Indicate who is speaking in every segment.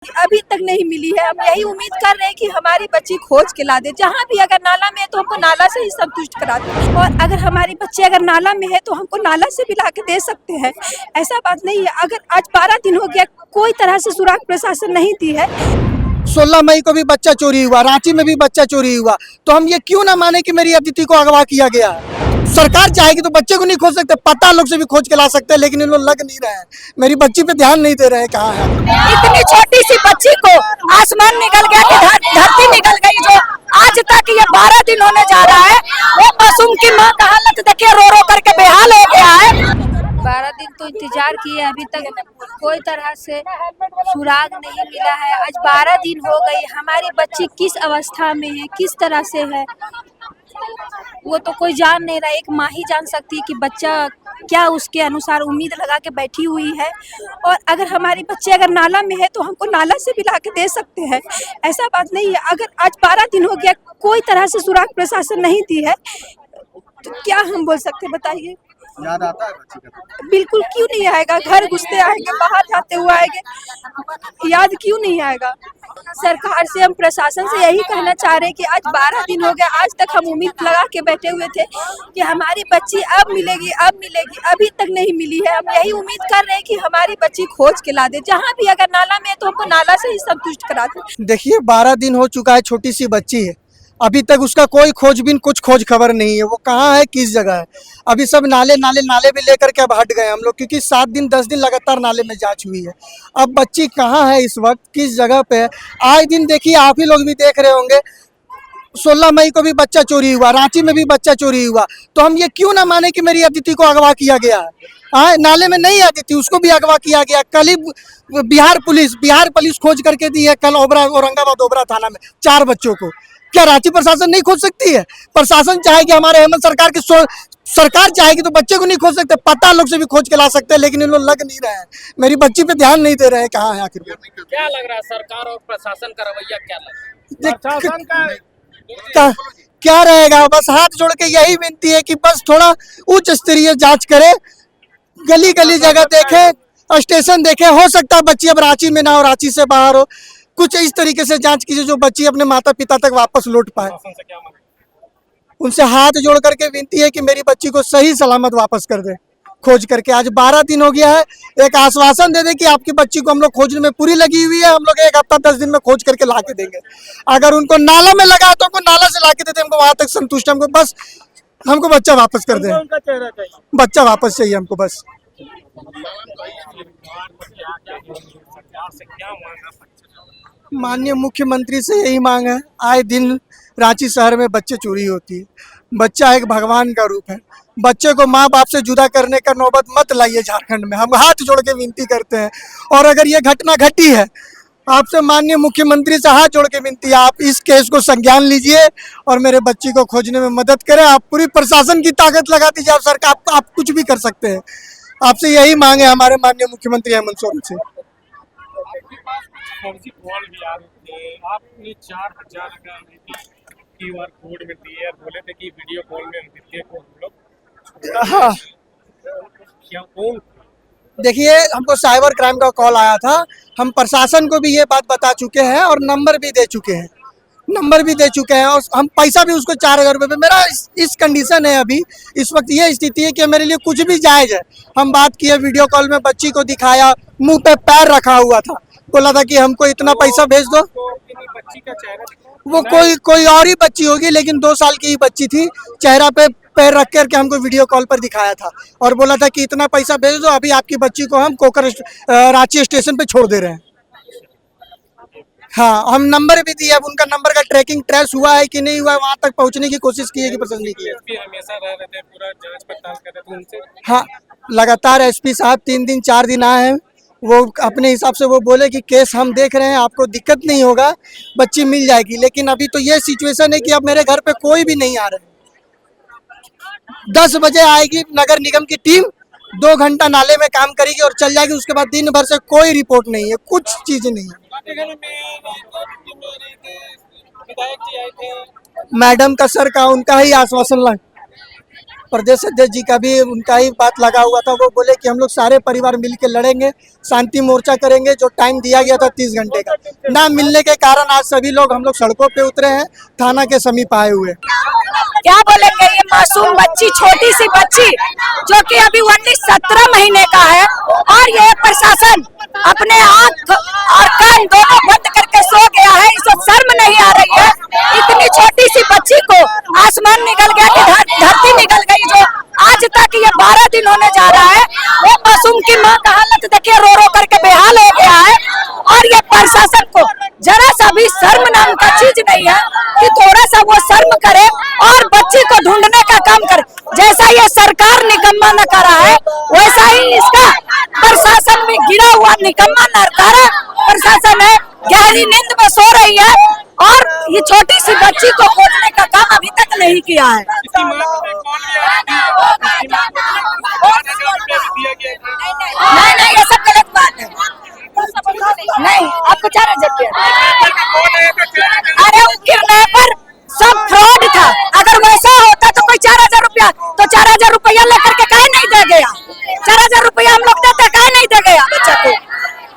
Speaker 1: अभी तक नहीं मिली है। हम यही उम्मीद कर रहे हैं कि हमारी बच्ची खोज के ला दे। जहाँ भी अगर नाला में है तो हमको नाला से ही संतुष्ट करा दे, और अगर हमारी बच्ची अगर नाला में है तो हमको नाला से भी ला के दे सकते हैं। ऐसा बात नहीं है। अगर आज 12 दिन हो गया, कोई तरह से सुराग प्रशासन नहीं दी है।
Speaker 2: 16 मई को भी बच्चा चोरी हुआ, रांची में भी बच्चा चोरी हुआ, तो हम ये क्यों ना माने कि मेरी अदिति को अगवा किया गया है। सरकार चाहेगी तो बच्चे को नहीं खोज सकते, पता लोग से भी खोज के ला सकते हैं, लेकिन इन लोग लग नहीं रहे हैं। मेरी बच्ची पे ध्यान नहीं दे रहे हैं। कहाँ है
Speaker 1: इतनी छोटी सी बच्ची को आसमान निकल गया कि धरती निकल गई, जो आज तक ये 12 दिन होने जा रहा है। वो मासूम की माँ का हालत देखिए, रो रो करके बेहाल हो गया है। 12 दिन तो इंतजार किए, अभी तक कोई तरह से सुराग नहीं मिला है। आज 12 दिन हो गई। हमारी बच्ची किस अवस्था में है, किस तरह से है, वो तो कोई जान नहीं रहा। एक माँ ही जान सकती है कि बच्चा क्या उसके अनुसार उम्मीद लगा के बैठी हुई है। और अगर हमारी बच्ची अगर नाला में है तो हमको नाला से भी ला के दे सकते हैं। ऐसा बात नहीं है। अगर आज 12 दिन हो गया, कोई तरह से सुराग प्रशासन नहीं दी है, तो क्या हम बोल सकते हैं, बताइए।
Speaker 2: याद आता है बच्ची का?
Speaker 1: बिल्कुल क्यों नहीं आएगा। घर घुसते आएंगे, बाहर जाते हुए आएंगे, याद क्यों नहीं आएगा। सरकार से हम प्रशासन से यही कहना चाह रहे हैं कि आज 12 दिन हो गया, आज तक हम उम्मीद लगा के बैठे हुए थे कि हमारी बच्ची अब मिलेगी, अब मिलेगी। अभी तक नहीं मिली है। हम यही उम्मीद कर रहे हैं कि हमारी बच्ची खोज के ला दे। जहाँ भी अगर नाला में है तो हमको नाला से ही संतुष्ट करा दे।
Speaker 2: देखिए 12 दिन हो चुका है, छोटी सी बच्ची है, अभी तक उसका कोई खोजबीन कुछ खोज खबर नहीं है। वो कहाँ है, किस जगह है। अभी सब नाले भी लेकर के अब हट गए हम लोग, क्योंकि 7 दिन 10 दिन लगातार नाले में जांच हुई है। अब बच्ची कहाँ है इस वक्त, किस जगह पे है। आए दिन देखिए, आप ही लोग भी देख रहे होंगे, 16 मई को भी बच्चा चोरी हुआ, रांची में भी बच्चा चोरी हुआ, तो हम ये क्यों ना माने कि मेरी अदिति को अगवा किया गया है। हाँ, नाले में नहीं अदिति, उसको भी अगवा किया गया। कल ही बिहार पुलिस खोज करके दी है, कल औरंगाबाद ओबरा थाना में 4 बच्चों को। क्या रांची प्रशासन नहीं खोज सकती है? प्रशासन चाहेगी, हमारे हेमंत सरकार की सरकार चाहेगी तो बच्चे को नहीं खोज सकते, पता लोग से भी खोज के ला सकते हैं, लेकिन इन लोग लग नहीं रहे हैं। मेरी बच्ची पे ध्यान नहीं दे रहे हैं। कहाँ है आखिर?
Speaker 3: क्या लग रहा है सरकार और प्रशासन का रवैया क्या लग रहा है? प्रशासन
Speaker 2: का क्या रहेगा? बस हाथ जोड़ के यही विनती है कि बस थोड़ा उच्च स्तरीय जांच करे, गली गली जगह देखे, स्टेशन देखे। हो सकता है बच्ची अब रांची में ना हो, रांची से बाहर हो। कुछ इस तरीके से जांच कीजिए जो बच्ची अपने माता पिता तक वापस लौट पाए। उनसे हाथ जोड़ करके विनती है कि मेरी बच्ची को सही सलामत वापस कर दे, खोज करके। आज 12 दिन हो गया है, एक आश्वासन दे दे कि आपकी बच्ची को हम लोग खोजने में पूरी लगी हुई है। हम लोग 1 हफ्ता 10 दिन में खोज करके ला के देंगे। अगर उनको नाला में लगा है तो हमको नाला से ला के देते, हमको वहां तक संतुष्ट। हमको बस हमको बच्चा वापस कर दे, बच्चा वापस चाहिए हमको बस। माननीय मुख्यमंत्री से यही मांग है। आए दिन रांची शहर में बच्चे चोरी होती है। बच्चा एक भगवान का रूप है। बच्चे को माँ बाप से जुदा करने का नौबत मत लाइए झारखंड में, हम हाथ जोड़ के विनती करते हैं। और अगर ये घटना घटी है, आपसे माननीय मुख्यमंत्री से हाथ जोड़ के विनती है, आप इस केस को संज्ञान लीजिए और मेरे बच्ची को खोजने में मदद करें। आप पूरी प्रशासन की ताकत लगा दीजिए। आप सरकार, आप कुछ भी कर सकते हैं। आपसे यही मांग है हमारे माननीय मुख्यमंत्री हेमंत सोरेन से।
Speaker 3: फर्जी कॉल भी आ रहे थे, आपने 4000 का QR कोड में दिए, बोले थे कि वीडियो कॉल में अदिति को हम लोग।
Speaker 2: हाँ,
Speaker 3: क्या कौन?
Speaker 2: देखिए हमको साइबर क्राइम का कॉल आया था। हम प्रशासन को भी ये बात बता चुके हैं और नंबर भी दे चुके हैं, और हम पैसा भी उसको 4000 रुपये पे। मेरा इस कंडीशन है अभी, इस वक्त ये स्थिति है कि मेरे लिए कुछ भी जायज़ है। हम बात किए, वीडियो कॉल में बच्ची को दिखाया, मुंह पे पैर रखा हुआ था, बोला था कि हमको इतना पैसा भेज दो।
Speaker 3: बच्ची का चेहरा
Speaker 2: वो कोई और ही बच्ची होगी, लेकिन 2 साल की ही बच्ची थी। चेहरा पे पैर रख करके हमको वीडियो कॉल पर दिखाया था और बोला था कि इतना पैसा भेज दो, अभी आपकी बच्ची को हम रांची स्टेशन पे छोड़ दे रहे हैं। हाँ, हम नंबर भी दिया। अब उनका नंबर का ट्रैकिंग ट्रेस हुआ है कि नहीं हुआ है, वहाँ तक पहुँचने की कोशिश की है कि पसंद नहीं की है।
Speaker 3: एसपी हमेशा रह रहे थे, पूरा जांच पड़ताल कर रहे थे उनसे।
Speaker 2: हाँ, लगातार एसपी साहब 3 दिन 4 दिन आए हैं। वो अपने हिसाब से वो बोले कि केस हम देख रहे हैं, आपको दिक्कत नहीं होगा, बच्ची मिल जाएगी। लेकिन अभी तो ये सिचुएशन है कि अब मेरे घर पे कोई भी नहीं आ रहा है। 10 बजे आएगी नगर निगम की टीम, 2 घंटा नाले में काम करेगी और चल जाएगी। उसके बाद दिन भर से कोई रिपोर्ट नहीं है, कुछ चीज़ नहीं है। मैडम का सर का उनका ही आश्वासन प्रदेश अध्यक्ष जी का भी उनका ही बात लगा हुआ था। वो बोले कि हम लोग सारे परिवार मिल के लड़ेंगे, शांति मोर्चा करेंगे। जो टाइम दिया गया था 30 घंटे का, ना मिलने के कारण आज सभी लोग हम लोग सड़कों पे उतरे हैं, थाना के समीप आए हुए।
Speaker 1: क्या बोलेंगे, ये मासूम बच्ची, छोटी सी बच्ची जो कि अभी ओनली 17 महीने का है, और ये प्रशासन अपने आँख और कान दोनों बंद करके सो गया है। इसे शर्म नहीं आ रही है? इतनी छोटी सी बच्ची को आसमान निकल गया कि धरती निकल गई। जो आज तक ये 12 दिन होने जा रहा है, वो मासूम की माँ का हालत देखिए, रो रो करके बेहाल हो गया है। और ये प्रशासन को जरा सा भी शर्म नाम का चीज नहीं है कि थोड़ा सा वो शर्म करे और बच्ची को ढूंढने का काम करे। जैसा ये सरकार निकम्मा न करा है, वैसा ही इसका प्रशासन भी गिरा हुआ निकम्मा नकारा प्रशासन है। गहरी नींद में सो रही है और ये छोटी सी बच्ची को खोजने का काम अभी तक नहीं किया है।
Speaker 3: इसकी मां को भी कॉल भी आया था, 5,000 रुपया भी दिया गया था।
Speaker 1: नहीं, ये सब गलत बात है। नहीं, आपको 4,000 रुपया, अरे वो किडनैपर सब फ्रॉड था। अगर वैसा होता तो कोई 4,000 रुपया, तो 4,000 रुपया लेकर के काहे नहीं दे गया? 4,000 रुपया हम लोग देते, काहे नहीं दे गया बच्चा को?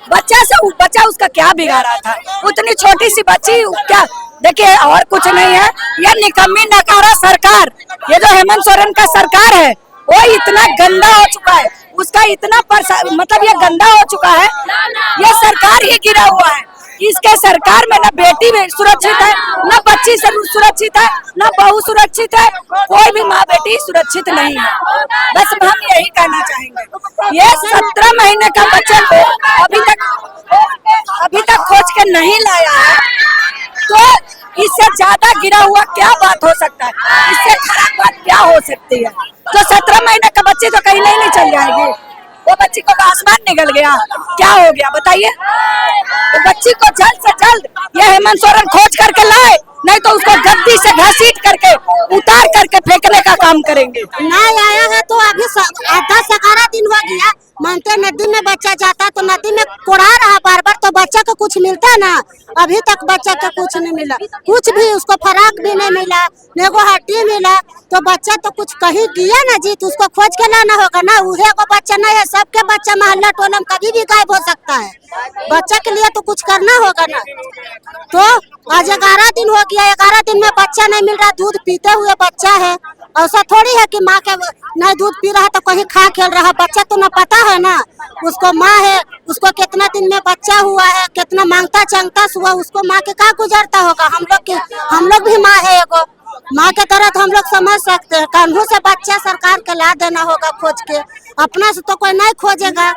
Speaker 1: बच्चा उसका क्या बिगाड़ा था? उतनी छोटी सी बच्ची क्या, देखिए और कुछ नहीं है। ये निकम्मी नकारा सरकार, ये जो हेमंत सोरेन का सरकार है, वो इतना गंदा हो चुका है, उसका इतना मतलब ये गंदा हो चुका है, ये सरकार ही गिरा हुआ है। इसके सरकार में न बेटी भी सुरक्षित है, न बच्ची सुरक्षित है, न बहू सुरक्षित है, कोई भी माँ बेटी सुरक्षित नहीं है। बस हम यही कहना चाहेंगे। ये 17 महीने का बच्चे को अभी तक खोज के नहीं लाया है, तो इससे ज्यादा गिरा हुआ क्या बात हो सकता है? इससे खराब बात क्या हो सकती है? तो 17 महीने का बच्ची तो कहीं नहीं चल जाएगी। वो बच्ची को आसमान निकल गया, क्या हो गया बताइए? तो बच्ची को जल्द से जल्द ये हेमंत सोरेन खोज करके लाए, नहीं तो उसको गद्दी से घसीट करके उतार करके फेंकने का काम करेंगे।
Speaker 4: नहीं आया है तो अभी 10-11 दिन हो गया। मानते नदी में बच्चा जाता तो नदी में कोड़ा रहा बार बार, तो बच्चा को कुछ मिलता ना? अभी तक बच्चा को कुछ नहीं मिला, कुछ भी उसको फराक भी नहीं मिला, न को हड्डी मिला। तो बच्चा तो कुछ कहीं गया ना जी, तो उसको खोज के लाना होगा ना। उहे को बच्चा नहीं है, सबके बच्चा मोहल्ला टोला में कभी भी गायब हो सकता है। बच्चा के लिए तो कुछ करना होगा ना। तो आज 11 दिन हो गया, 11 दिन में बच्चा नहीं मिल रहा। दूध पीते हुए बच्चा है, ऐसा थोड़ी है कि माँ के नहीं दूध पी रहा तो कहीं खा खेल रहा। बच्चा तो न पता है ना, उसको माँ है, उसको कितना दिन में बच्चा हुआ है, कितना मांगता चांगता हुआ, उसको माँ के क्या गुजरता होगा। हम लोग भी माँ है, एगो माँ के तरह तो हम लोग समझ सकते हैं। कानून से बच्चा सरकार के ला देना होगा खोज के, अपना से तो कोई नहीं खोजेगा,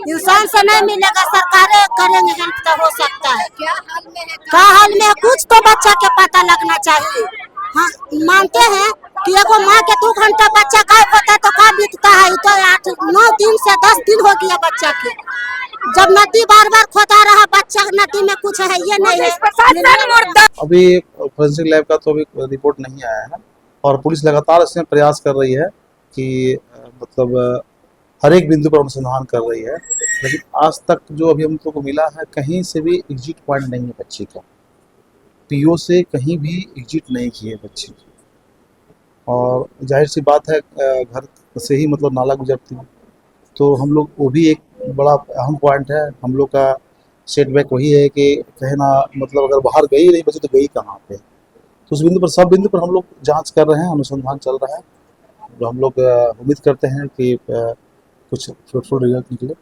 Speaker 4: इंसान से नहीं मिलेगा। सरकारें करेंगे हेल्प तो हो सकता है। क्या हाल में है कुछ तो बच्चा के पता लगना चाहिए। हाँ, मानते हैं कि एगो माँ के 2 घंटा बच्चा गायब होता है तो क्या बीतता है? तो 8-9 दिन से 10 दिन हो गया बच्चा के। जब नदी बार बार खोदा रहा, बच्चा नदी में कुछ है ये नहीं है।
Speaker 5: अभी फोरेंसिक लैब का तो अभी रिपोर्ट नहीं आया है, और पुलिस लगातार इसमें प्रयास कर रही है कि मतलब हर एक बिंदु पर अनुसंधान कर रही है। लेकिन आज तक जो अभी हम लोग को मिला है, कहीं से भी एग्जिट पॉइंट नहीं है बच्ची का। पीओ से कहीं भी एग्जिट नहीं की है बच्ची की, और जाहिर सी बात है घर से ही मतलब नाला गुजरती है। तो हम लोग, वो भी एक बड़ा अहम पॉइंट है हम लोग का। सेटबैक वही है कि कहना मतलब अगर बाहर गई नहीं बच्ची तो गई कहाँ पे। तो उस बिंदु पर, सब बिंदु पर हम लोग जांच कर रहे हैं, अनुसंधान चल रहा है। तो हम लोग उम्मीद करते हैं कि कुछ फ्रूटफुल रिजल्ट निकले।